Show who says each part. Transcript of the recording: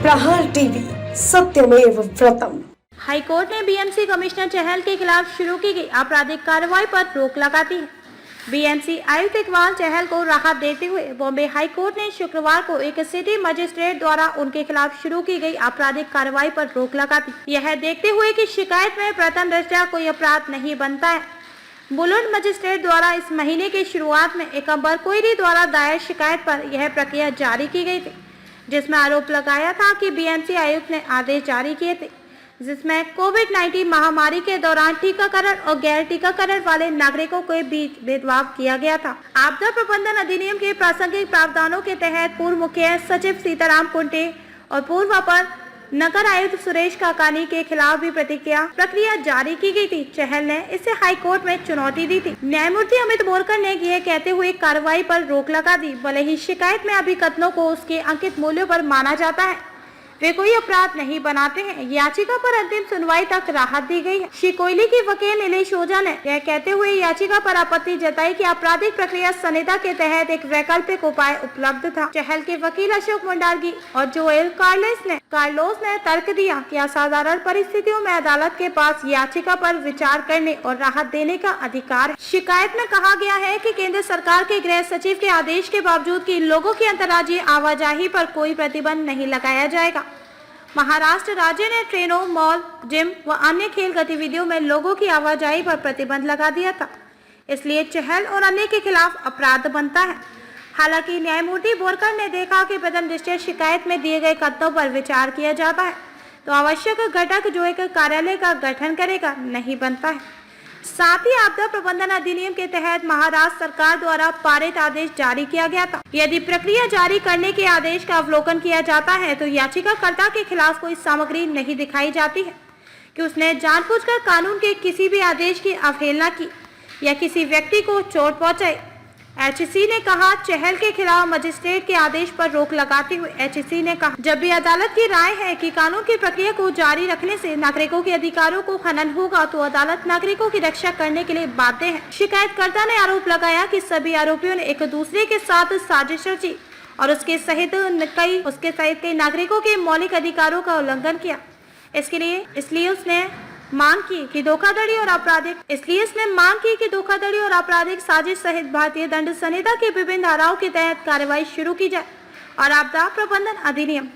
Speaker 1: प्रहार टीवी सत्यमेव व्रतम।
Speaker 2: हाईकोर्ट ने बीएमसी कमिश्नर चहल के खिलाफ शुरू की गई आपराधिक कार्रवाई पर रोक लगा दी है। बीएमसी आयुक्त इकबाल चहल को राहत देते हुए बॉम्बे हाईकोर्ट ने शुक्रवार को एक सिटी मजिस्ट्रेट द्वारा उनके खिलाफ शुरू की गई आपराधिक कार्रवाई पर रोक लगा दी। यह देखते हुए कि शिकायत में प्रथम दृष्टया कोई अपराध नहीं बनता है। बुलंद मजिस्ट्रेट द्वारा इस महीने की शुरुआत में एक अकबर कोयरी द्वारा दायर शिकायत पर यह प्रक्रिया जारी की गई थी, जिसमें आरोप लगाया था कि बीएमसी आयुक्त ने आदेश जारी किए थे जिसमें कोविड-19 महामारी के दौरान टीकाकरण और गैर टीकाकरण वाले नागरिकों के बीच भेदभाव किया गया था। आपदा प्रबंधन अधिनियम के प्रासंगिक प्रावधानों के तहत पूर्व मुख्य सचिव सीताराम कुंटे और पूर्व अपर नगर आयुक्त सुरेश काकानी के खिलाफ भी प्रक्रिया जारी की गई थी। चहल ने इसे हाईकोर्ट में चुनौती दी थी। न्यायमूर्ति अमित बोरकर ने यह कहते हुए कार्रवाई पर रोक लगा दी। भले ही शिकायत में अभी कथनों को उसके अंकित मूल्यों पर माना जाता है, वे कोई अपराध नहीं बनाते हैं। याचिका पर अंतिम सुनवाई तक राहत दी गई है। श्री कोहली की वकील नीलेश ओझा ने यह कहते हुए याचिका पर आपत्ति जताई कि आपराधिक प्रक्रिया संहिता के तहत एक वैकल्पिक उपाय उपलब्ध था। चहल के वकील अशोक मंडारगी और जोएल कार्लोस ने तर्क दिया कि असाधारण परिस्थितियों में अदालत के पास याचिका पर विचार करने और राहत देने का अधिकार है। शिकायत में कहा गया है कि केंद्र सरकार के गृह सचिव के आदेश के बावजूद कि लोगों की अंतर्राज्यीय आवाजाही पर कोई प्रतिबंध नहीं लगाया जाएगा। महाराष्ट्र राज्य ने ट्रेनों, मॉल, जिम व अन्य खेल गतिविधियों में लोगों की आवाजाही पर प्रतिबंध लगा दिया था, इसलिए चहल और अन्य के खिलाफ अपराध बनता है। हालांकि न्यायमूर्ति बोरकर ने देखा कि प्रथम दृष्टया शिकायत में दिए गए कथनों पर विचार किया जाता है तो आवश्यक घटक जो एक कार्यालय का गठन करेगा नहीं बनता है। साथ ही आपदा प्रबंधन अधिनियम के तहत महाराष्ट्र सरकार द्वारा पारित आदेश जारी किया गया था। यदि प्रक्रिया जारी करने के आदेश का अवलोकन किया जाता है तो याचिकाकर्ता के खिलाफ कोई सामग्री नहीं दिखाई जाती है कि उसने जानबूझकर कानून के किसी भी आदेश की अवहेलना की या किसी व्यक्ति को चोट पहुंचाई। एचसी ने कहा। चहल के खिलाफ मजिस्ट्रेट के आदेश पर रोक लगाते हुए एचसी ने कहा, जब भी अदालत की राय है कि कानून की प्रक्रिया को जारी रखने से नागरिकों के अधिकारों को हनन होगा तो अदालत नागरिकों की रक्षा करने के लिए बाध्य है। शिकायतकर्ता ने आरोप लगाया कि सभी आरोपियों ने एक दूसरे के साथ साजिश रची और उसके सहित कई नागरिकों के मौलिक अधिकारों का उल्लंघन किया। इसलिए उसने मांग की कि धोखाधड़ी और आपराधिक साजिश सहित भारतीय दंड संहिता के विभिन्न धाराओं के तहत कार्रवाई शुरू की जाए और आपदा प्रबंधन अधिनियम